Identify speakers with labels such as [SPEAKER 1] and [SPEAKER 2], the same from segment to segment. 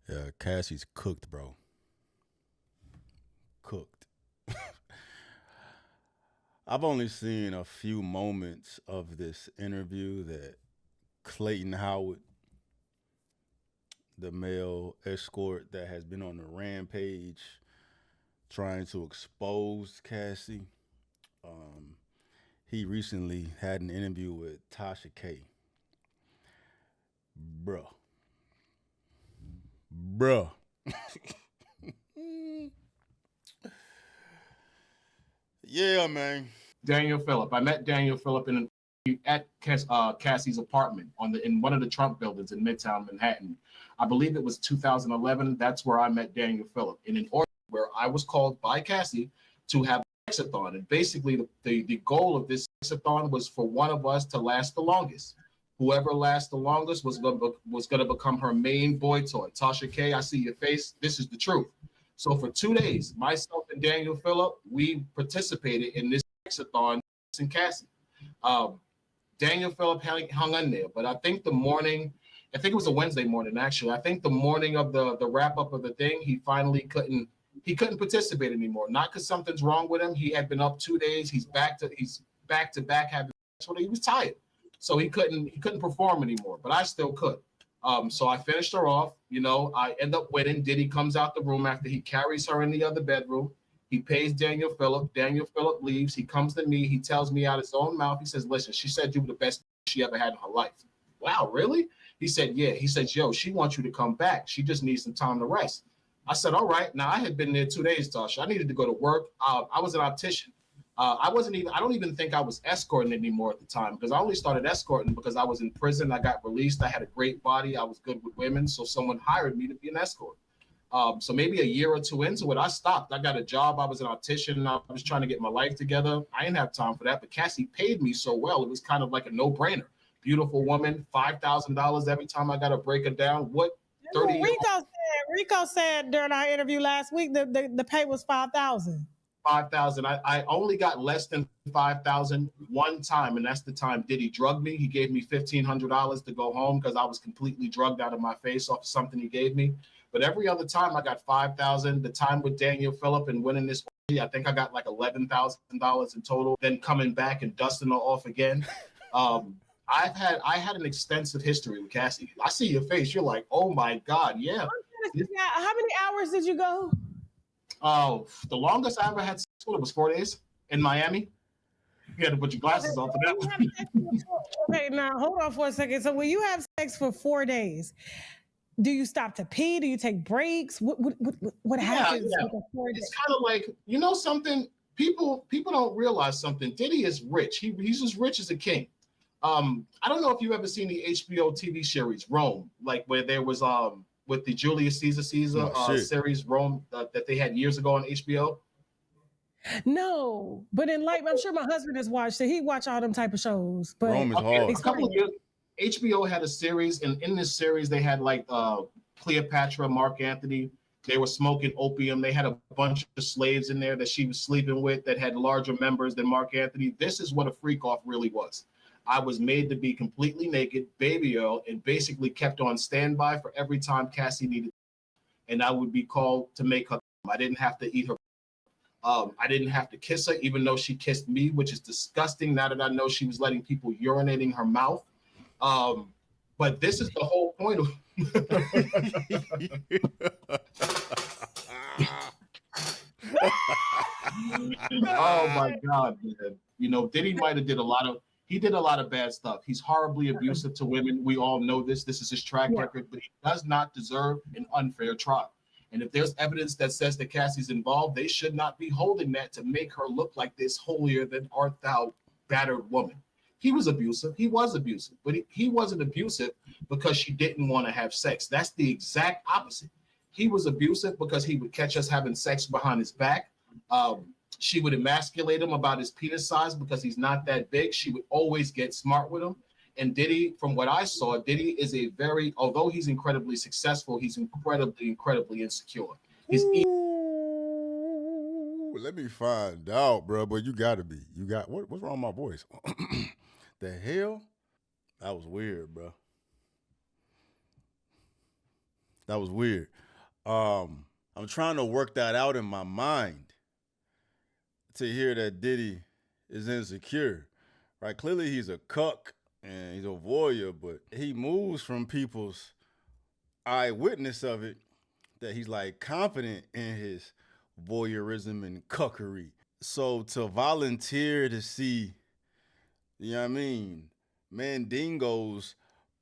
[SPEAKER 1] Yeah, Cassie's cooked, bro. Cooked. I've only seen a few moments of this interview that Clayton Howard, the male escort that has been on the rampage trying to expose Cassie. Um, he recently had an interview with Tasha K. Bruh. Bruh. Yeah, man.
[SPEAKER 2] Daniel Phillip. I met Daniel Phillip at Cassie's apartment in one of the Trump buildings in Midtown Manhattan. I believe it was 2011. That's where I met Daniel Phillip in an order where I was called by Cassie to have a sexathon. And basically, the goal of this sexathon was for one of us to last the longest. Whoever lasts the longest was going to become her main boy toy. Tasha K, I see your face. This is the truth. So for 2 days, myself and Daniel Phillip, we participated in this hexathon in Cassie. Um, Daniel Phillip hung in there, but I think I think it was a Wednesday morning actually. I think the morning of the wrap up of the thing, he couldn't participate anymore. Not because something's wrong with him. He had been up 2 days. He's back to back having. He was tired, so he couldn't perform anymore. But I still could. So I finished her off. You know, I end up winning. Diddy comes out the room after he carries her in the other bedroom. He pays Daniel Phillip. Daniel Phillip leaves. He comes to me. He tells me out his own mouth. He says, listen, she said you were the best she ever had in her life. Wow, really? He said, yeah. He said, yo, she wants you to come back. She just needs some time to rest. I said, all right. Now, I had been there 2 days, Tasha. I needed to go to work. I was an optician. I don't even think I was escorting anymore at the time because I only started escorting because I was in prison. I got released. I had a great body. I was good with women. So someone hired me to be an escort. So maybe a year or two into it, I stopped. I got a job. I was an optician. I was trying to get my life together. I didn't have time for that. But Cassie paid me so well. It was kind of like a no-brainer. Beautiful woman, $5,000 every time I got to break her down. What 30
[SPEAKER 3] Rico said during our interview last week that the pay was 5,000.
[SPEAKER 2] 5,000. I only got less than 5,000 one time, and that's the time Diddy drugged me. He gave me $1,500 to go home because I was completely drugged out of my face off of something he gave me. But every other time I got 5,000. The time with Daniel Phillip and winning this, I think I got like $11,000 in total. Then coming back and dusting her off again. I had an extensive history with Cassie. I see your face. You're like, oh my God, yeah.
[SPEAKER 3] How many hours did you go?
[SPEAKER 2] Oh, the longest I ever had sex with was 4 days in Miami. You had to put your glasses on for that one.
[SPEAKER 3] Okay, now hold on for a second. So when you have sex for 4 days, do you stop to pee? Do you take breaks? What happens?
[SPEAKER 2] Yeah. It's kind of like, you know something? People don't realize something. Diddy is rich. He's as rich as a king. I don't know if you've ever seen the HBO TV series Rome, like where there was with the Julius Caesar series Rome that they had years ago on HBO.
[SPEAKER 3] No, but I'm sure my husband has watched it. He watched all them type of shows. But
[SPEAKER 1] Rome is hard.
[SPEAKER 2] A couple of years, HBO had a series, and in this series they had like Cleopatra, Mark Antony. They were smoking opium. They had a bunch of slaves in there that she was sleeping with that had larger members than Mark Antony. This is what a freak-off really was. I was made to be completely naked, baby oil, and basically kept on standby for every time Cassie needed. And I would be called to make her. I didn't have to eat her. I didn't have to kiss her, even though she kissed me, which is disgusting now that I know she was letting people urinate in her mouth. But this is the whole point of. Oh my God, man. You know, Diddy might have did a lot of bad stuff. He's horribly abusive to women. We all know this. This is his track record, but he does not deserve an unfair trial. And if there's evidence that says that Cassie's involved, they should not be holding that to make her look like this holier than art thou battered woman. He was abusive. He was abusive, but he wasn't abusive because she didn't want to have sex. That's the exact opposite. He was abusive because he would catch us having sex behind his back. She would emasculate him about his penis size because he's not that big. She would always get smart with him. And Diddy, from what I saw, Diddy is although he's incredibly successful, he's incredibly insecure.
[SPEAKER 1] Let me find out, bro. But you gotta be. What's wrong with my voice? The hell? That was weird, bro. That was weird. I'm trying to work that out in my mind to hear that Diddy is insecure. Right? Clearly he's a cuck and he's a voyeur, but he moves from people's eyewitness of it that he's like confident in his voyeurism and cuckery. So to volunteer to see, you know what I mean, Mandingos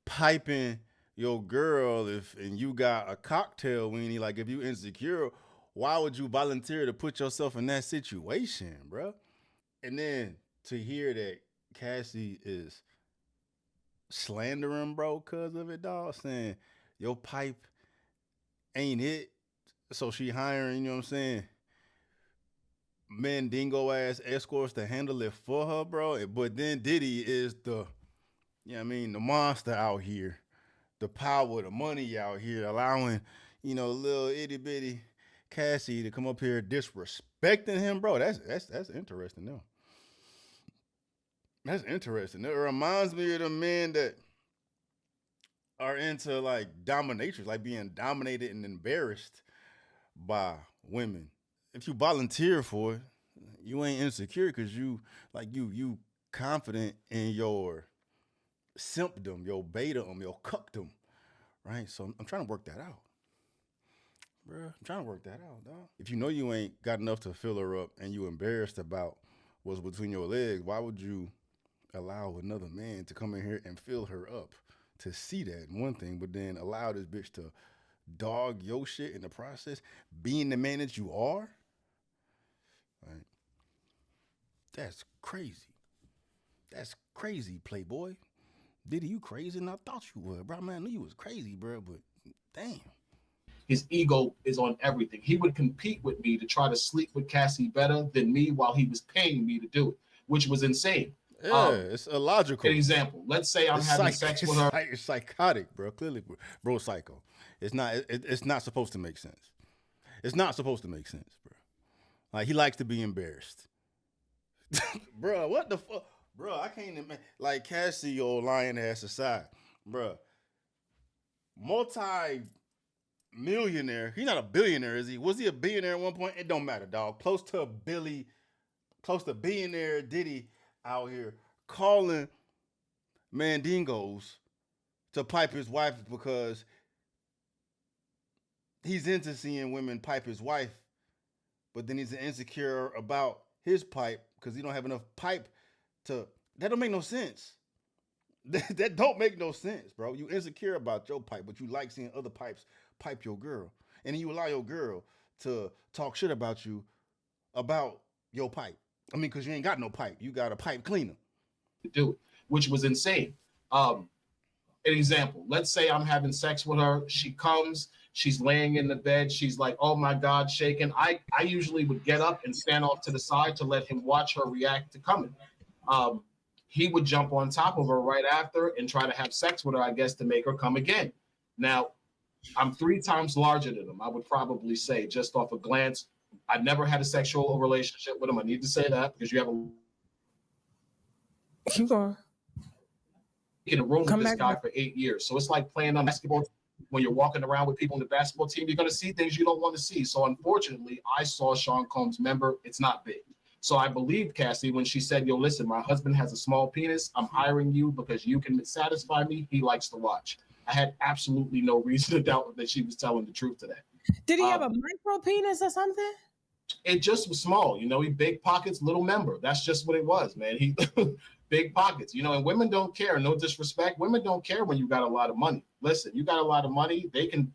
[SPEAKER 1] piping your girl if and you got a cocktail weenie, like if you insecure, why would you volunteer to put yourself in that situation, bro? And then to hear that Cassie is slandering bro because of it, dog, saying your pipe ain't it. So she hiring, you know what I'm saying, Mandingo ass escorts to handle it for her, bro. But then Diddy is the, you know what I mean, the monster out here, the power, the money out here, allowing, you know, little itty bitty Cassie to come up here disrespecting him, bro. That's interesting, though. That's interesting. It reminds me of the men that are into like dominatrix, like being dominated and embarrassed by women. If you volunteer for it, you ain't insecure because you confident in your symptom, your beta, your cuckdom, right? So I'm trying to work that out, bro. I'm trying to work that out, dog. If you know you ain't got enough to fill her up and you embarrassed about what's between your legs, why would you allow another man to come in here and fill her up? To see that one thing, but then allow this bitch to dog your shit in the process, being the man that you are. Right? That's crazy. That's crazy, Playboy. Diddy, you crazy? And I thought you were, bro. Man, I knew you was crazy, bro. But damn.
[SPEAKER 2] His ego is on everything. He would compete with me to try to sleep with Cassie better than me while he was paying me to do it, which was insane.
[SPEAKER 1] Yeah, it's illogical.
[SPEAKER 2] An example. Let's say I'm having sex with her.
[SPEAKER 1] It's psychotic, bro. Clearly, bro, psycho. It's not. It's not supposed to make sense. It's not supposed to make sense, bro. Like he likes to be embarrassed, bro. What the fuck, bro? I can't even like Cassie, old lion ass aside, bro. Multi-millionaire. He's not a billionaire, is he? Was he a billionaire at one point? It don't matter, dog. Close to billionaire Diddy out here calling Mandingos to pipe his wife because he's into seeing women pipe his wife, but then he's insecure about his pipe because he don't have enough pipe to. That don't make no sense. That don't make no sense, bro. You insecure about your pipe, but you like seeing other pipes pipe your girl, and then you allow your girl to talk shit about you about your pipe. I mean, because you ain't got no pipe. You got a pipe cleaner.
[SPEAKER 2] To do it, which was insane. An example. Let's say I'm having sex with her. She comes. She's laying in the bed. She's like, oh my God, shaking. I usually would get up and stand off to the side to let him watch her react to coming. He would jump on top of her right after and try to have sex with her, I guess, to make her come again. Now, I'm 3 times larger than him, I would probably say, just off a glance. I never had a sexual relationship with him. I need to say that because you have a
[SPEAKER 3] Keep going.
[SPEAKER 2] in a room with this guy for 8 years. So it's like playing on basketball. When you're walking around with people in the basketball team, you're going to see things you don't want to see. So unfortunately, I saw Sean Combs' member. It's not big. So I believed Cassie when she said, yo, listen, my husband has a small penis. I'm hiring you because you can satisfy me. He likes to watch. I had absolutely no reason to doubt that she was telling the truth to that.
[SPEAKER 3] Did he have a micro penis or something?
[SPEAKER 2] It just was small. You know, he big pockets, little member. That's just what it was, man. He big pockets, you know, and women don't care. No disrespect. Women don't care when you got a lot of money. Listen, you got a lot of money.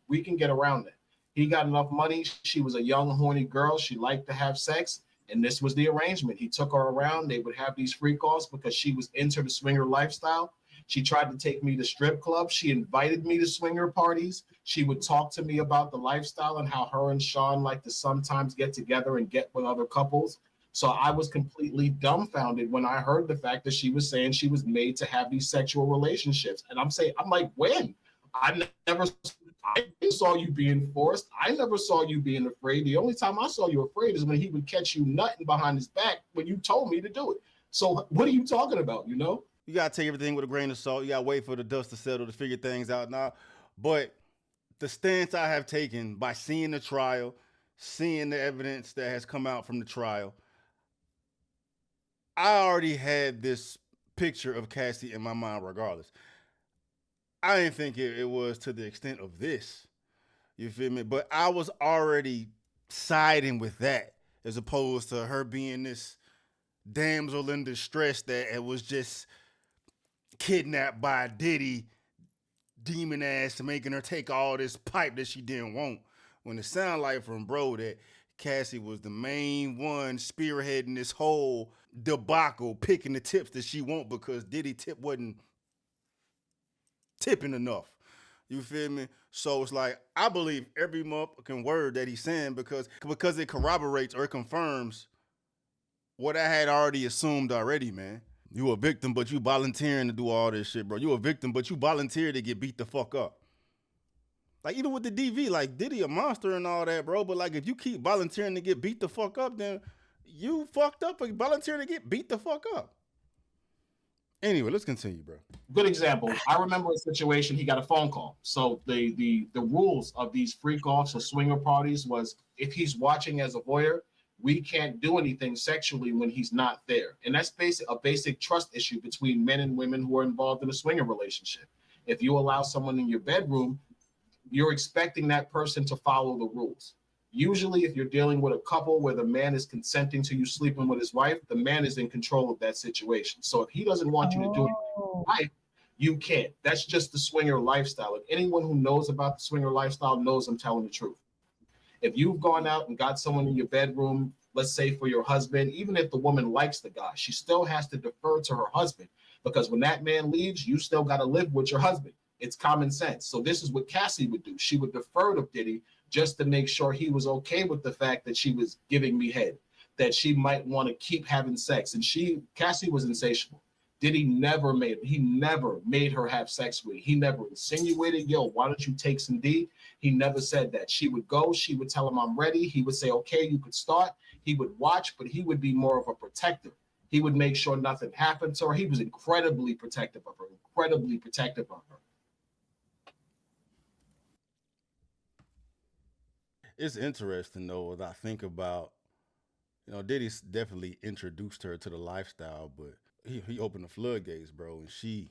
[SPEAKER 2] We can get around that. He got enough money. She was a young, horny girl. She liked to have sex. And this was the arrangement. He took her around. They would have these freak-offs because she was into the swinger lifestyle. She tried to take me to strip clubs. She invited me to swinger parties. She would talk to me about the lifestyle and how her and Sean like to sometimes get together and get with other couples. So I was completely dumbfounded when I heard the fact that she was saying she was made to have these sexual relationships. And I'm like, when? I saw you being forced. I never saw you being afraid. The only time I saw you afraid is when he would catch you nutting behind his back when you told me to do it. So what are you talking about, you know?
[SPEAKER 1] You got to take everything with a grain of salt. You got to wait for the dust to settle to figure things out now. But the stance I have taken by seeing the trial, seeing the evidence that has come out from the trial, I already had this picture of Cassie in my mind regardless. I didn't think it was to the extent of this. You feel me? But I was already siding with that as opposed to her being this damsel in distress that it was just kidnapped by Diddy, demon ass, making her take all this pipe that she didn't want. When it sounded like from bro that Cassie was the main one spearheading this whole debacle, picking the tips that she want because Diddy tip wasn't tipping enough. You feel me? So it's like I believe every motherfucking word that he's saying because it corroborates or it confirms what I had already assumed already, man. You a victim, but you volunteering to do all this shit, bro. You a victim, but you volunteer to get beat the fuck up. Like even with the DV, like Diddy a monster and all that, bro. But like if you keep volunteering to get beat the fuck up, then you fucked up for volunteering to get beat the fuck up. Anyway, let's continue, bro.
[SPEAKER 2] Good example. I remember a situation. He got a phone call. So the rules of these freak-offs or swinger parties was if he's watching as a voyeur, we can't do anything sexually when he's not there, and that's a basic trust issue between men and women who are involved in a swinger relationship. If you allow someone in your bedroom, you're expecting that person to follow the rules. Usually, if you're dealing with a couple where the man is consenting to you sleeping with his wife, the man is in control of that situation. So if he doesn't want you to do anything with wife, you can't. That's just the swinger lifestyle. And anyone who knows about the swinger lifestyle knows I'm telling the truth. If you've gone out and got someone in your bedroom, let's say for your husband, even if the woman likes the guy, she still has to defer to her husband because when that man leaves, you still got to live with your husband. It's common sense. So this is what Cassie would do. She would defer to Diddy just to make sure he was okay with the fact that she was giving me head, that she might want to keep having sex. And Cassie was insatiable. Diddy never made her have sex with. He never insinuated, yo, why don't you take some D? He never said that. She would go, she would tell him I'm ready. He would say, okay, you could start. He would watch, but he would be more of a protector. He would make sure nothing happened to her. He was incredibly protective of her.
[SPEAKER 1] It's interesting though, as I think about, Diddy definitely introduced her to the lifestyle, but he opened the floodgates, bro, and she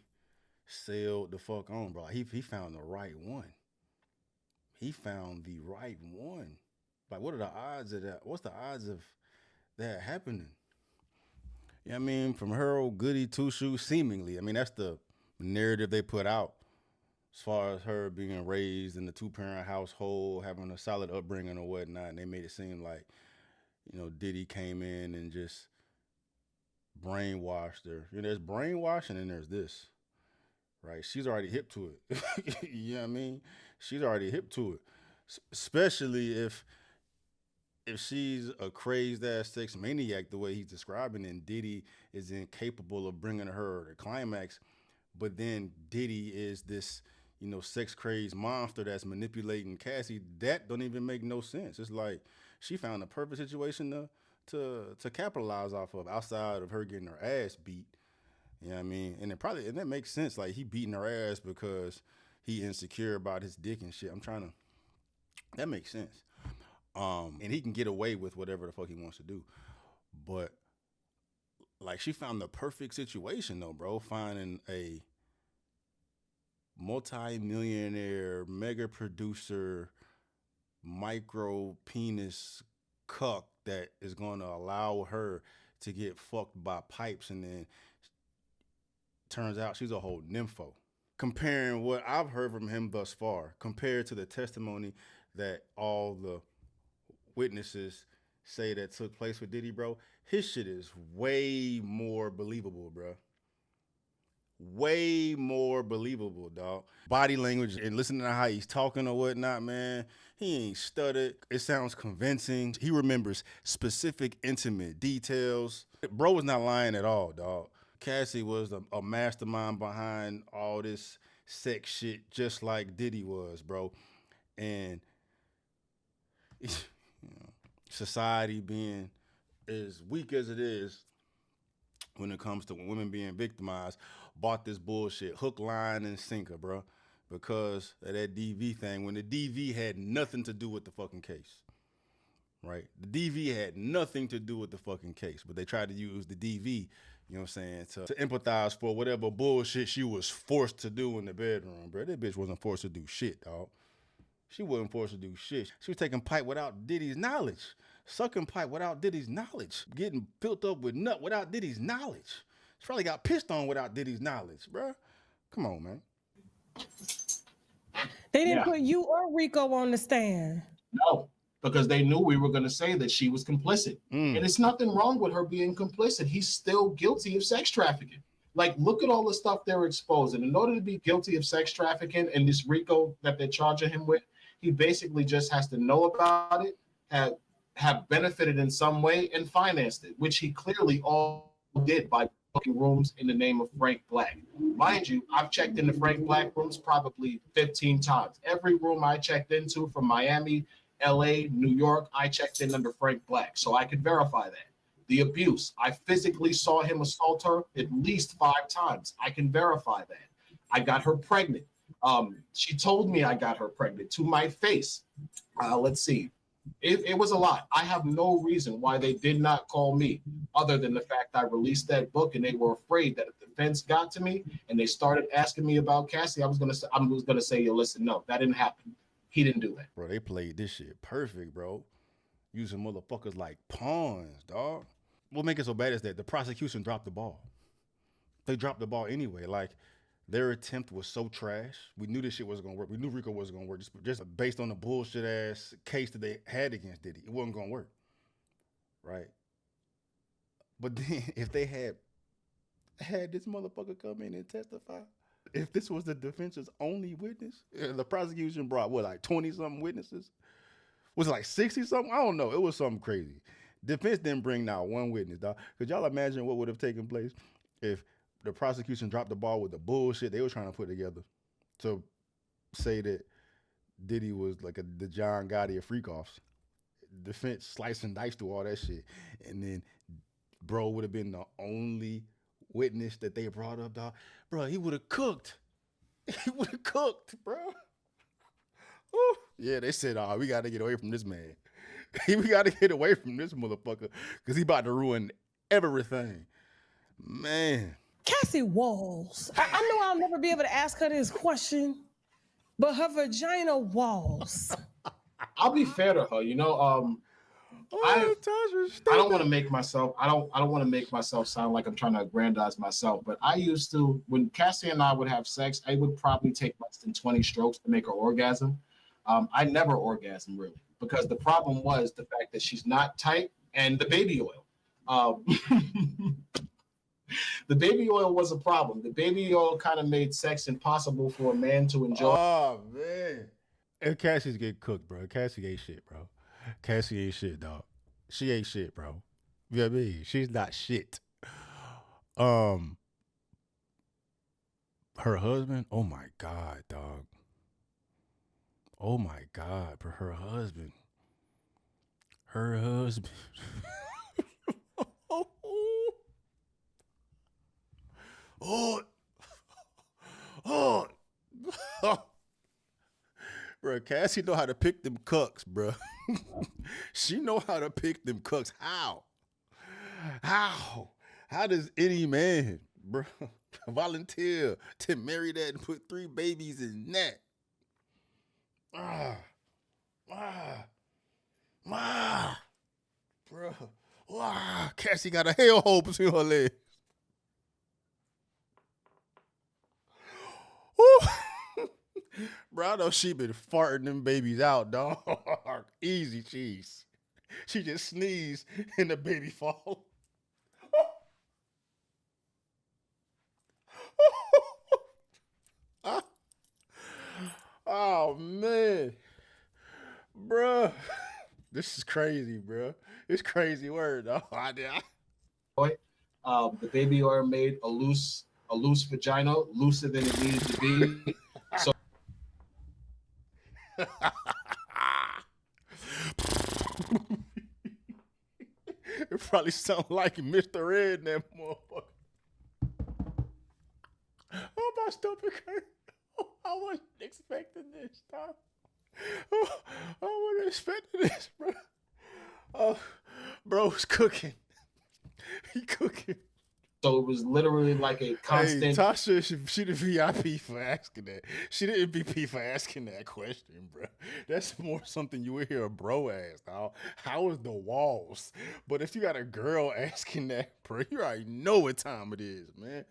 [SPEAKER 1] sailed the fuck on, bro. He found the right one. He found the right one. Like, what are the odds of that? What's the odds of that happening? Yeah, I mean, from her old goody two shoes, seemingly. I mean, that's the narrative they put out as far as her being raised in a 2-parent household, having a solid upbringing or whatnot. And they made it seem like, Diddy came in and just brainwashed her. There's brainwashing and there's this, right? She's already hip to it. You know what I mean? She's already hip to it, especially if she's a crazed ass sex maniac the way he's describing, and Diddy is incapable of bringing her to climax, but then Diddy is this, sex crazed monster that's manipulating Cassie. That don't even make no sense. It's like she found a perfect situation to capitalize off of outside of her getting her ass beat. You know what I mean? And that makes sense. Like he beating her ass because he insecure about his dick and shit. That makes sense. And he can get away with whatever the fuck he wants to do. But like she found the perfect situation though, bro. Finding a multi-millionaire, mega producer, micro penis cuck that is going to allow her to get fucked by pipes, and then turns out she's a whole nympho. Comparing what I've heard from him thus far, compared to the testimony that all the witnesses say that took place with Diddy, bro, his shit is way more believable, bro. Way more believable, dog. Body language and listening to how he's talking or whatnot, man. He ain't stuttered. It sounds convincing. He remembers specific, intimate details. Bro was not lying at all, dog. Cassie was a mastermind behind all this sex shit, just like Diddy was, bro. And society being as weak as it is when it comes to women being victimized, bought this bullshit hook, line, and sinker, bro. because of that DV thing when the DV had nothing to do with the fucking case. Right? The DV had nothing to do with the fucking case, but they tried to use the DV, you know what I'm saying, to empathize for whatever bullshit she was forced to do in the bedroom, bro. That bitch wasn't forced to do shit, dog. She wasn't forced to do shit. She was taking pipe without Diddy's knowledge, sucking pipe without Diddy's knowledge, getting filled up with nut without Diddy's knowledge. She probably got pissed on without Diddy's knowledge, bro. Come on, man.
[SPEAKER 3] They didn't put you or Rico on the stand.
[SPEAKER 2] No, because they knew we were going to say that she was complicit. And it's nothing wrong with her being complicit. He's still guilty of sex trafficking. Like, look at all the stuff they're exposing. In order to be guilty of sex trafficking and this RICO that they're charging him with, he basically just has to know about it, have benefited in some way, and financed it, which he clearly all did by booking rooms in the name of Frank Black. Mind you, I've checked into Frank Black rooms probably 15 times. Every room I checked into from Miami, LA, New York, I checked in under Frank Black, so I could verify that. The abuse, I physically saw him assault her at least 5 times. I can verify that. I got her pregnant. She told me I got her pregnant to my face. Let's see. It was a lot. I have no reason why they did not call me other than the fact I released that book and they were afraid that if the defense got to me and they started asking me about Cassie, I was gonna say, yo, listen, no, that didn't happen. He didn't do that.
[SPEAKER 1] Bro, they played this shit perfect, bro. Using motherfuckers like pawns, dog. What make it so bad is that the prosecution dropped the ball. They dropped the ball anyway. Like, their attempt was so trash. We knew this shit wasn't gonna work. We knew RICO wasn't gonna work just based on the bullshit ass case that they had against Diddy. It wasn't gonna work, right? But then if they had this motherfucker come in and testify, if this was the defense's only witness, the prosecution brought what, like 20-something witnesses? Was it like 60-something? I don't know. It was something crazy. Defense didn't bring not one witness, dog. Could y'all imagine what would have taken place if the prosecution dropped the ball with the bullshit they were trying to put together to say that Diddy was like the John Gotti of freakoffs? Defense sliced and diced through all that shit, and then bro would have been the only witness that they brought up, dog. Bro, he would have cooked. He would have cooked, bro. Ooh. Yeah, they said, we got to get away from this man. We got to get away from this motherfucker because he about to ruin everything. Man.
[SPEAKER 3] Cassie Walls. I know I'll never be able to ask her this question, but her vagina walls.
[SPEAKER 2] I'll be fair to her, you know. I don't want to make myself. I don't want to make myself sound like I'm trying to aggrandize myself. But I used to, when Cassie and I would have sex, I would probably take less than 20 strokes to make her orgasm. I never orgasm really because the problem was the fact that she's not tight and the baby oil. The baby oil was a problem. The baby oil kind of made sex impossible for a man to enjoy.
[SPEAKER 1] Oh man, and Cassie's get cooked, bro. Cassie ain't shit, bro. Cassie ain't shit, dog. She ain't shit, bro. You know what I mean? She's not shit. Her husband, oh my God, dog. Oh my God, bro. Her husband. Oh. Bro, Cassie know how to pick them cucks, bro. She know how to pick them cucks. How? How does any man, bro, volunteer to marry that and put 3 babies in that? Bro. Cassie got a hellhole between her legs. Bro, I know she been farting them babies out, dog. Easy cheese. She just sneezed and the baby fall. Oh, man. Bruh. This is crazy, bro. It's crazy word, dog.
[SPEAKER 2] The baby oil made a loose vagina, looser than it needed to be. So
[SPEAKER 1] it probably sound like Mr. Red in that motherfucker. Oh, my stomach hurt. Oh, I want to Stop. Oh, I wasn't expecting this, bro. Oh, bro's cooking. He cooking.
[SPEAKER 2] So it was literally like a
[SPEAKER 1] Hey,
[SPEAKER 2] constant.
[SPEAKER 1] Tasha, she the VIP for asking that. She the MVP for asking that question, bro. That's more something you would hear a bro ask. How is the walls? But if you got a girl asking that, bro, you already know what time it is, man.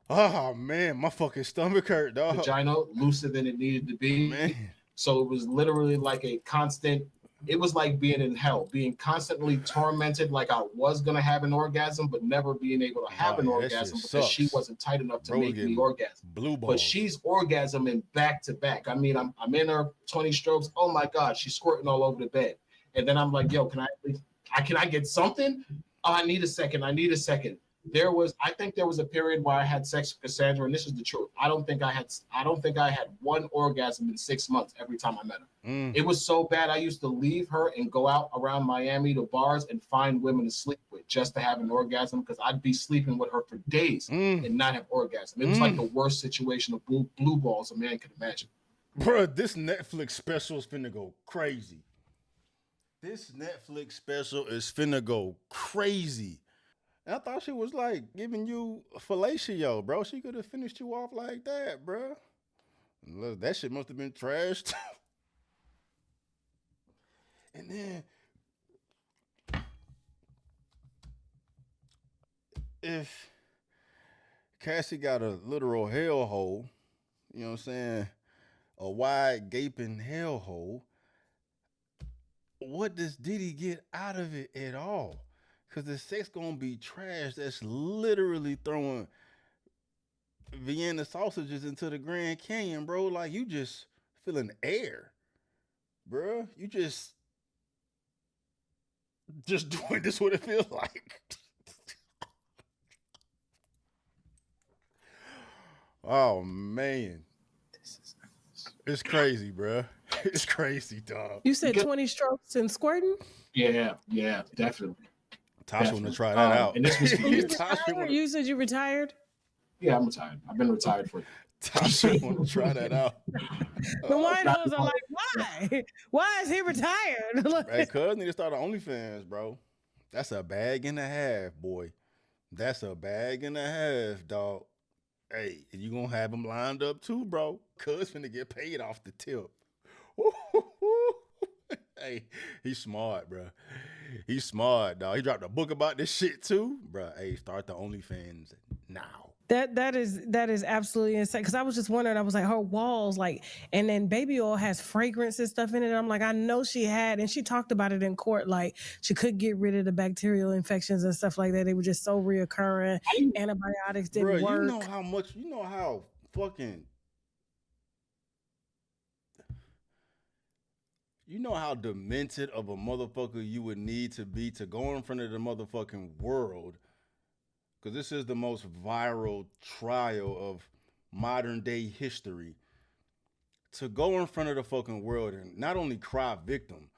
[SPEAKER 1] Oh man, my fucking stomach hurt, dog.
[SPEAKER 2] Vagina looser than it needed to be.
[SPEAKER 1] Man.
[SPEAKER 2] So it was literally like a constant. It was like being in hell, being constantly tormented, like I was gonna have an orgasm, but never being able to have an orgasm because she wasn't tight enough to make me orgasm.
[SPEAKER 1] Blue balls.
[SPEAKER 2] But she's orgasming back to back. I mean, I'm in her 20 strokes. Oh my god, she's squirting all over the bed. And then I'm like, yo, can I get something? Oh, I need a second. I think there was a period where I had sex with Cassandra, and this is the truth. I don't think I had one orgasm in 6 months every time I met her. It was so bad. I used to leave her and go out around Miami to bars and find women to sleep with just to have an orgasm because I'd be sleeping with her for days and not have orgasm. It was like the worst situation of blue balls a man could imagine.
[SPEAKER 1] Bro, this Netflix special is finna go crazy. I thought she was like giving you fellatio, bro. She could have finished you off like that, bro. That shit must have been trashed. And then, if Cassie got a literal hellhole, you know what I'm saying? A wide gaping hellhole, what does Diddy get out of it at all? Because the sex gonna be trash. That's literally throwing Vienna sausages into the Grand Canyon, bro. Like, you just feeling air, bro. You just doing this what it feels like. Oh, man. It's crazy, bro. It's crazy, dog.
[SPEAKER 3] You said 20 strokes and squirting?
[SPEAKER 2] Yeah, definitely.
[SPEAKER 1] Tasha want to try that out.
[SPEAKER 2] And this was
[SPEAKER 3] You said you retired?
[SPEAKER 2] Yeah, I'm retired. I've been retired for.
[SPEAKER 1] Tasha want to try that out.
[SPEAKER 3] The wine hoes are like, why? Why is he retired?
[SPEAKER 1] Hey, cuz need to start an OnlyFans, bro. That's a bag and a half, boy. That's a bag and a half, dog. Hey, and you gonna have them lined up too, bro. Cuz finna get paid off the tip. Hey, he's smart, bro. He's smart, dog. He dropped a book about this shit too, bro. Hey, start the OnlyFans now.
[SPEAKER 3] That is absolutely insane. Because I was just wondering, I was like, her walls, like, and then baby oil has fragrance and stuff in it. I'm like, I know she had, and she talked about it in court, like she could get rid of the bacterial infections and stuff like that. They were just so reoccurring. Antibiotics didn't work.
[SPEAKER 1] You know how fucking. You know how demented of a motherfucker you would need to be to go in front of the motherfucking world, because this is the most viral trial of modern day history, to go in front of the fucking world and not only cry victim,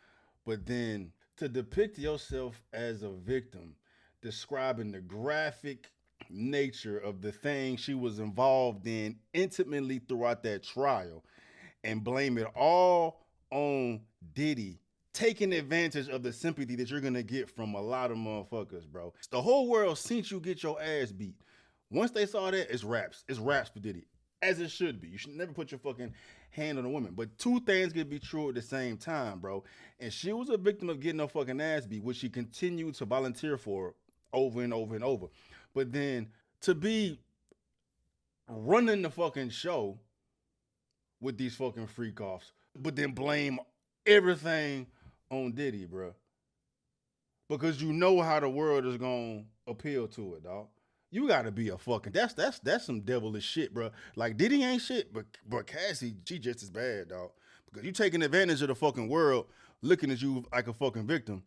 [SPEAKER 1] but then to depict yourself as a victim, describing the graphic nature of the thing she was involved in intimately throughout that trial, and blame it all on Diddy, taking advantage of the sympathy that you're gonna get from a lot of motherfuckers, bro. The whole world seen you get your ass beat. Once they saw that, it's raps. It's raps for Diddy, as it should be. You should never put your fucking hand on a woman. But two things can be true at the same time, bro. And she was a victim of getting her fucking ass beat, which she continued to volunteer for over and over and over. But then to be running the fucking show with these fucking freakoffs, but then blame everything on Diddy, bro. Because you know how the world is gonna appeal to it, dog. You gotta be a fucking that's some devilish shit, bro. Like, Diddy ain't shit, but Cassie, she just as bad, dog. Because you taking advantage of the fucking world, looking at you like a fucking victim,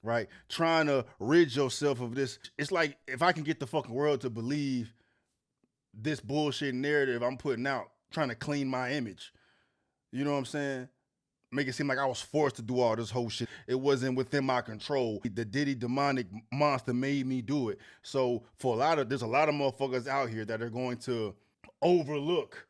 [SPEAKER 1] right? Trying to rid yourself of this. It's like, if I can get the fucking world to believe this bullshit narrative I'm putting out, trying to clean my image. You know what I'm saying? Make it seem like I was forced to do all this whole shit. It wasn't within my control. The Diddy demonic monster made me do it. So there's a lot of motherfuckers out here that are going to overlook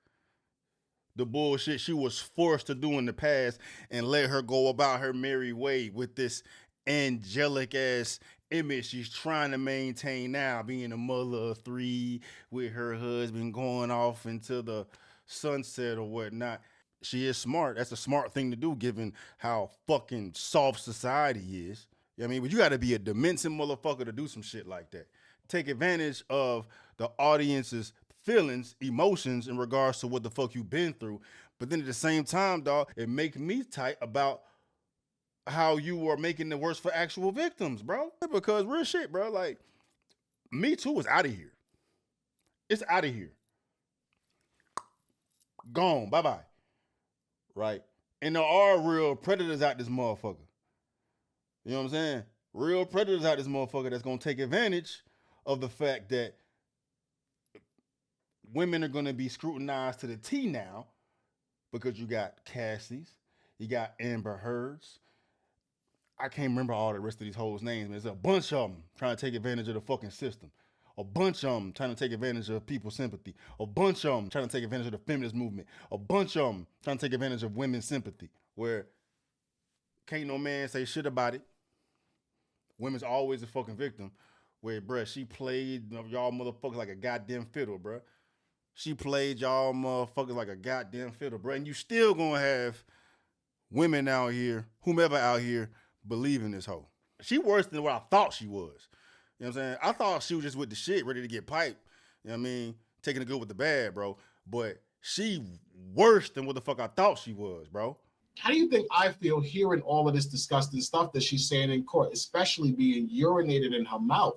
[SPEAKER 1] the bullshit she was forced to do in the past and let her go about her merry way with this angelic ass image she's trying to maintain now, being a mother of 3 with her husband going off into the sunset or whatnot. She is smart. That's a smart thing to do given how fucking soft society is. You know what I mean? But you gotta be a demented motherfucker to do some shit like that. Take advantage of the audience's feelings, emotions in regards to what the fuck you've been through. But then at the same time, dog, it make me tight about how you are making it worse for actual victims, bro. Because real shit, bro, like, Me Too is out of here. It's out of here. Gone. Bye-bye. Right? And there are real predators out this motherfucker. You know what I'm saying? Real predators out this motherfucker that's gonna take advantage of the fact that women are gonna be scrutinized to the T now because you got Cassie's, you got Amber Heard's. I can't remember all the rest of these hoes' names. There's a bunch of them trying to take advantage of the fucking system. A bunch of them trying to take advantage of people's sympathy. A bunch of them trying to take advantage of the feminist movement. A bunch of them trying to take advantage of women's sympathy. Where can't no man say shit about it. Women's always a fucking victim. Where, bruh, she played y'all motherfuckers like a goddamn fiddle, bruh. She played y'all motherfuckers like a goddamn fiddle, bruh. And you still gonna have women out here, whomever out here, believe in this hoe. She worse than what I thought she was. You know what I'm saying? I thought she was just with the shit, ready to get piped. You know what I mean? Taking the good with the bad, bro. But she worse than what the fuck I thought she was, bro.
[SPEAKER 2] How do you think I feel hearing all of this disgusting stuff that she's saying in court, especially being urinated in her mouth?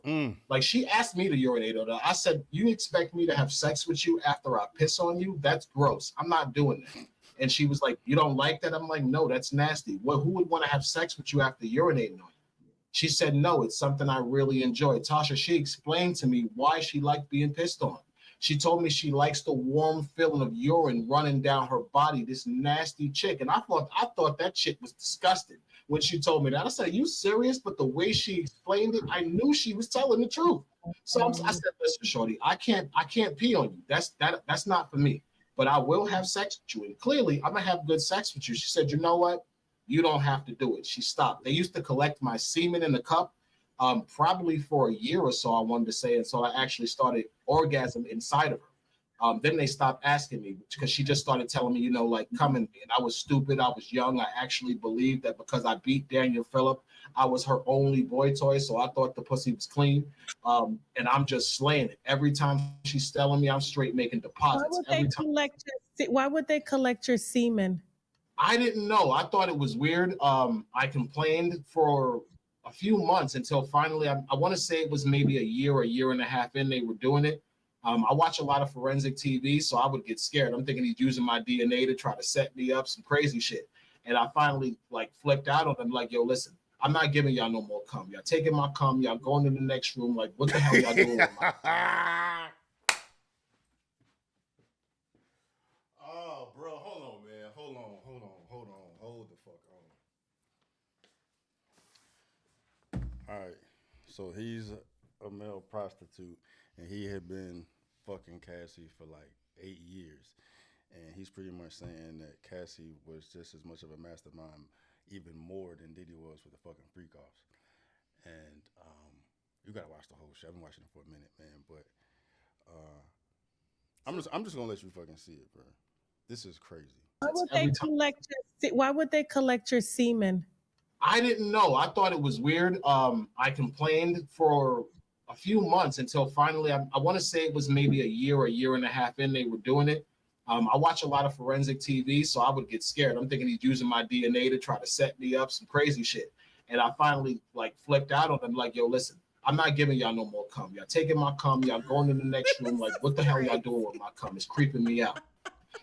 [SPEAKER 2] Like, she asked me to urinate on her. I said, you expect me to have sex with you after I piss on you? That's gross. I'm not doing that. And she was like, you don't like that? I'm like, no, that's nasty. Well, who would want to have sex with you after urinating on you? She said, no, it's something I really enjoy. Tasha, she explained to me why she liked being pissed on. She told me she likes the warm feeling of urine running down her body, this nasty chick. And I thought that shit was disgusting when she told me that. I said, are you serious? But the way she explained it, I knew she was telling the truth. So I said, listen, shorty, I can't pee on you. That's not for me. But I will have sex with you. And clearly, I'm going to have good sex with you. She said, you know what? You don't have to do it. She stopped. They used to collect my semen in the cup probably for a year or so, I wanted to say. And so I actually started orgasm inside of her. Then they stopped asking me because she just started telling me, like, come in. And I was stupid. I was young. I actually believed that because I beat Daniel Phillip, I was her only boy toy. So I thought the pussy was clean. And I'm just slaying it. Every time she's telling me, I'm straight making deposits.
[SPEAKER 3] Why would they collect your semen?
[SPEAKER 2] I didn't know. I thought it was weird. I complained for a few months until finally, I want to say it was maybe a year and a half in, they were doing it. I watch a lot of forensic TV, so I would get scared. I'm thinking he's using my DNA to try to set me up, some crazy shit. And I finally flipped out on them, like, yo, listen, I'm not giving y'all no more cum. Y'all taking my cum, y'all going to the next room. Like, what the hell y'all doing with my cum?
[SPEAKER 1] Oh, bro, hold on, man. Hold the fuck on. All right, so he's a male prostitute, and he had been fucking Cassie for like 8 years. And he's pretty much saying that Cassie was just as much of a mastermind, even more than Diddy was with the fucking freakoffs. And you gotta watch the whole show. I've been watching it for a minute, man. But I'm just gonna let you fucking see it, bro. This is crazy.
[SPEAKER 3] Why would they collect your semen?
[SPEAKER 2] I didn't know. I thought it was weird. I complained for a few months until finally, I want to say it was maybe a year and a half in, they were doing it. I watch a lot of forensic TV, so I would get scared. I'm thinking he's using my DNA to try to set me up, some crazy shit. And I finally flipped out on them, like, yo, listen, I'm not giving y'all no more cum. Y'all taking my cum, y'all going to the next room. Like, what the hell y'all doing with my cum? It's creeping me out.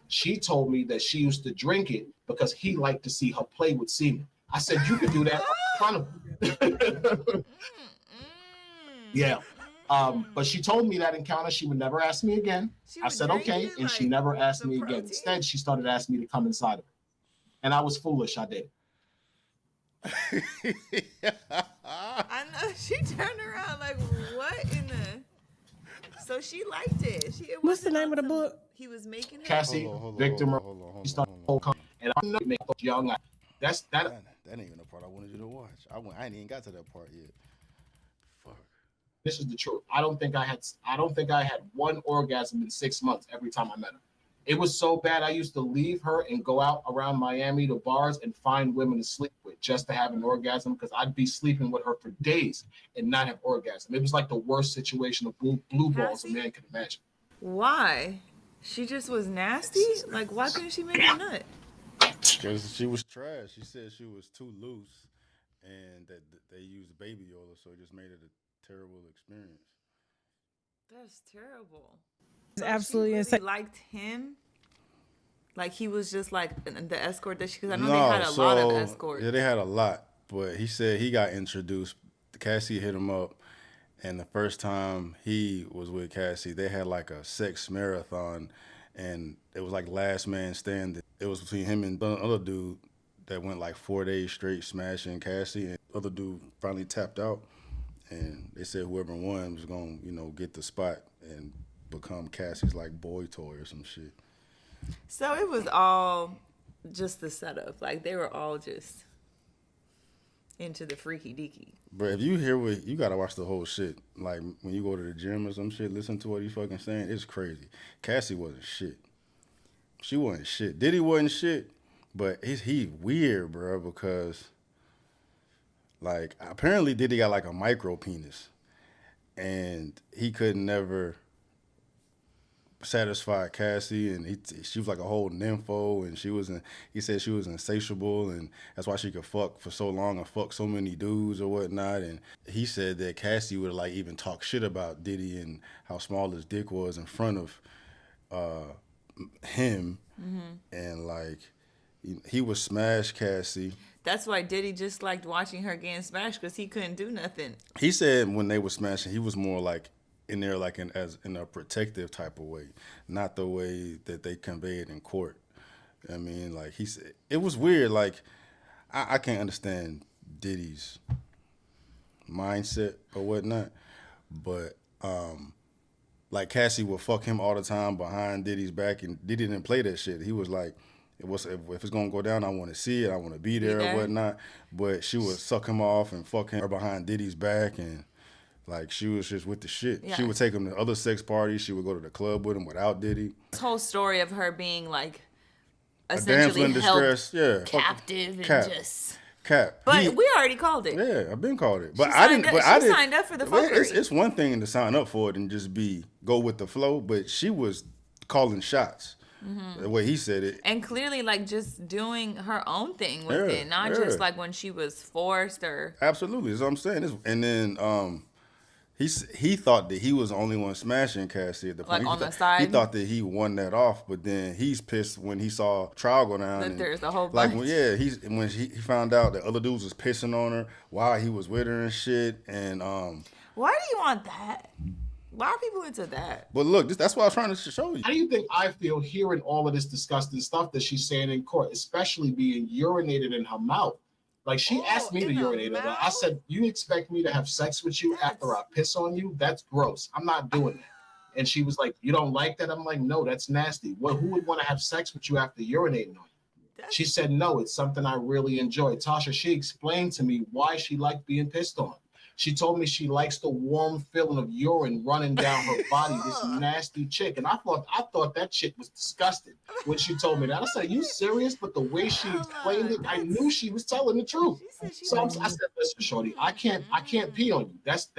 [SPEAKER 2] She told me that she used to drink it because he liked to see her play with semen. I said, you could do that in front of me. Yeah. But she told me that encounter, she would never ask me again. I said, okay. And she never asked me again. Instead, she started asking me to come inside of her. And I was foolish. I did.
[SPEAKER 4] I know. She turned around like, what in the... So she liked it.
[SPEAKER 3] What's the name of the book?
[SPEAKER 4] He was making her.
[SPEAKER 2] Cassie, victim, she started the whole company. And I know you make those young. That's that.
[SPEAKER 1] That ain't even the part I wanted you to watch. I ain't even got to that part yet. Fuck.
[SPEAKER 2] This is the truth. I don't think I had one orgasm in 6 months every time I met her. It was so bad. I used to leave her and go out around Miami to bars and find women to sleep with just to have an orgasm because I'd be sleeping with her for days and not have orgasm. It was like the worst situation of blue balls a man can imagine.
[SPEAKER 4] Why? She just was nasty? Like, why couldn't she make a nut?
[SPEAKER 1] Because she was trash. She said she was too loose and that they used baby oil, so it just made it a terrible experience.
[SPEAKER 4] That's terrible.
[SPEAKER 3] It's absolutely
[SPEAKER 4] she
[SPEAKER 3] insane.
[SPEAKER 4] Really liked him. Like he was just like the escort that she. Because I know they had a lot of escorts.
[SPEAKER 1] Yeah, they had a lot, but he said he got introduced. Cassie hit him up, and the first time he was with Cassie, they had like a sex marathon, and it was like last man standing. It was between him and the other dude that went like 4 days straight smashing Cassie, and the other dude finally tapped out, and they said whoever won was gonna, get the spot and become Cassie's like boy toy or some shit.
[SPEAKER 4] So it was all just the setup. Like they were all just into the freaky deaky.
[SPEAKER 1] But if you hear what you gotta watch the whole shit. Like when you go to the gym or some shit, listen to what he's fucking saying. It's crazy. Cassie wasn't shit. She wasn't shit. Diddy wasn't shit. But he weird, bro, because like apparently Diddy got like a micro penis, and he could never satisfy Cassie, and she was like a whole nympho, and he said she was insatiable, and that's why she could fuck for so long and fuck so many dudes or whatnot. And he said that Cassie would like even talk shit about Diddy and how small his dick was in front of him, and like he would smash Cassie.
[SPEAKER 4] That's why Diddy just liked watching her getting smashed because he couldn't do nothing.
[SPEAKER 1] He said when they were smashing, he was more like in there like in a protective type of way, not the way that they convey it in court. I mean, like he said, it was weird. Like I can't understand Diddy's mindset or whatnot, but like Cassie would fuck him all the time behind Diddy's back, and Diddy didn't play that shit. He was like, if it's gonna go down, I want to see it, I want to be there or whatnot. But she would suck him off and fuck him behind Diddy's back, and like she was just with the shit. Yeah. She would take him to other sex parties. She would go to the club with him without Diddy.
[SPEAKER 4] This whole story of her being like essentially held captive and just.
[SPEAKER 1] Cap.
[SPEAKER 4] But we already called it.
[SPEAKER 1] Yeah, I've been called it. But
[SPEAKER 4] I didn't. She signed up for the fuckery.
[SPEAKER 1] It's one thing to sign up for it and just go with the flow, but she was calling shots. The way he said it.
[SPEAKER 4] And clearly like just doing her own thing with it. Not just like when she was forced or.
[SPEAKER 1] Absolutely. That's what I'm saying. And then he thought that he was the only one smashing Cassie at the point.
[SPEAKER 4] Like on the side?
[SPEAKER 1] He thought that he won that off, but then he's pissed when he saw trial go down.
[SPEAKER 4] That there's a whole bunch.
[SPEAKER 1] Like, when he found out that other dudes was pissing on her while he was with her and shit. And
[SPEAKER 4] why do you want that? Why are people into that?
[SPEAKER 1] But look, that's what I was trying to show you.
[SPEAKER 2] How do you think I feel hearing all of this disgusting stuff that she's saying in court, especially being urinated in her mouth? Like she asked me to urinate on her. I said, "You expect me to have sex with you after I piss on you? That's gross. I'm not doing that." And she was like, "You don't like that?" I'm like, "No, that's nasty. Well, who would want to have sex with you after urinating on you?" She said, "No, it's something I really enjoy." Tasha, she explained to me why she liked being pissed on. She told me she likes the warm feeling of urine running down her body, this nasty chick. And I thought that shit was disgusting when she told me that. I said, "Are you serious?" But the way she explained it, I knew she was telling the truth. So I said, "Listen, shorty, I can't pee on you. That's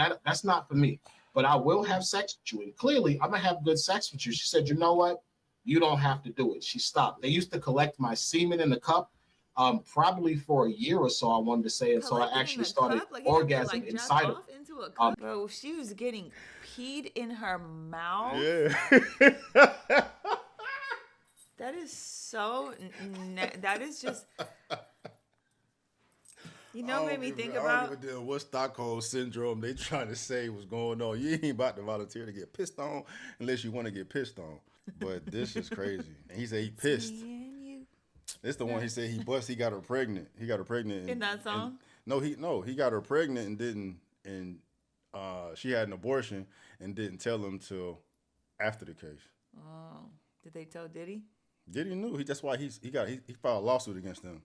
[SPEAKER 2] not for me. But I will have sex with you. And clearly, I'm gonna have good sex with you." She said, "You know what? You don't have to do it." She stopped. They used to collect my semen in the cup. Probably for a year or so, I wanted to say, and so I actually started orgasming inside of it.
[SPEAKER 4] Bro, she was getting peed in her mouth.
[SPEAKER 1] Yeah.
[SPEAKER 4] That is so. That is just. Made me think about.
[SPEAKER 1] I don't give a damn what Stockholm syndrome they trying to say was going on. You ain't about to volunteer to get pissed on unless you want to get pissed on. But this is crazy. And he said he pissed. It's the one he said he got her pregnant. He got her pregnant
[SPEAKER 4] in that song.
[SPEAKER 1] He got her pregnant and she had an abortion and didn't tell him till after the case.
[SPEAKER 4] Oh, Did they tell Diddy?
[SPEAKER 1] Diddy knew. That's why he filed a lawsuit against them.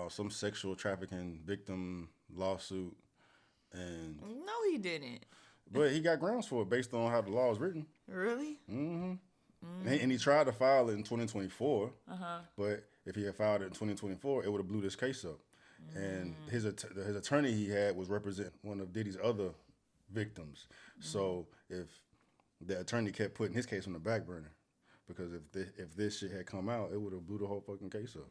[SPEAKER 1] Some sexual trafficking victim lawsuit, and
[SPEAKER 4] No, he didn't.
[SPEAKER 1] but he got grounds for it based on how the law is written.
[SPEAKER 4] Really?
[SPEAKER 1] And he tried to file it in 2024, but if he had filed it in 2024, it would have blew this case up. And his attorney he had was represent one of Diddy's other victims. So if the attorney kept putting his case on the back burner, because if this shit had come out, it would have blew the whole fucking case up.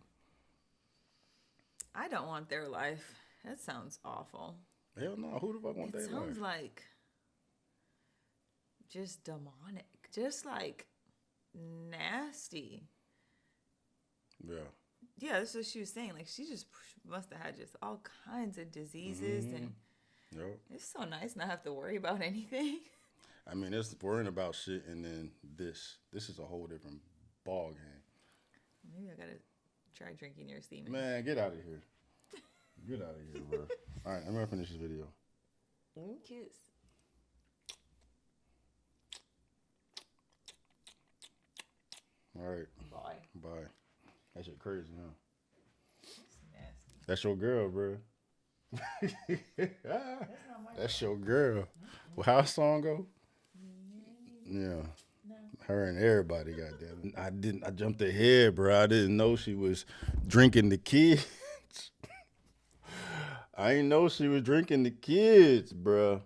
[SPEAKER 4] I don't want their life. That sounds awful.
[SPEAKER 1] Hell no, who the fuck want their life?
[SPEAKER 4] It sounds like just demonic, just like nasty.
[SPEAKER 1] Yeah.
[SPEAKER 4] Yeah, that's what she was saying. Like, she just must have had just all kinds of diseases, and it's so nice not have to worry about anything.
[SPEAKER 1] I mean, it's worrying about shit, and then this is a whole different ball game.
[SPEAKER 4] Maybe I gotta try drinking your semen.
[SPEAKER 1] Man, get out of here. Get out of here, bro. All right, I'm gonna finish this video.
[SPEAKER 4] Kiss.
[SPEAKER 1] All right. Bye. That shit crazy, huh?
[SPEAKER 4] Nasty.
[SPEAKER 1] That's your girl, bro. That's your girl. Well, how the song go? Yeah. Her and everybody, goddamn. I jumped ahead, bro. I didn't know she was drinking the kids. I didn't know she was drinking the kids, bro.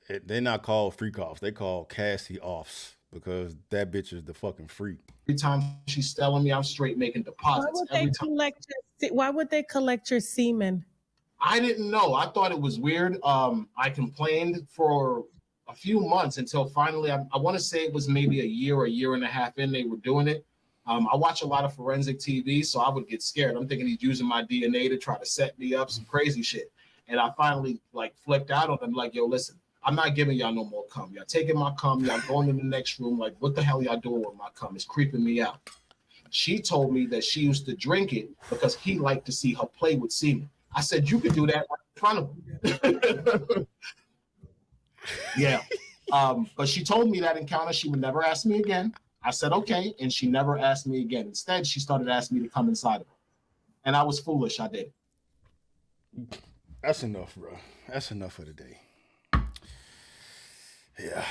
[SPEAKER 1] They not called freakoffs. They called Cassie offs, because that bitch is the fucking freak.
[SPEAKER 2] Every time she's telling me, I'm straight making deposits.
[SPEAKER 3] Why would they collect your semen?
[SPEAKER 2] I didn't know. I thought it was weird. I complained for a few months until finally, I want to say it was maybe a year and a half in, they were doing it. I watch a lot of forensic TV, so I would get scared. I'm thinking he's using my DNA to try to set me up, some crazy shit. And I finally flipped out on him, like, yo, listen, I'm not giving y'all no more cum. Y'all taking my cum, y'all going in the next room. Like, what the hell y'all doing with my cum? It's creeping me out. She told me that she used to drink it because he liked to see her play with semen. I said, you could do that right in front of him. Yeah. But she told me that encounter, she would never ask me again. I said, okay. And she never asked me again. Instead, she started asking me to come inside of her. And I was foolish. I did.
[SPEAKER 1] That's enough, bro. That's enough for the day. Yeah.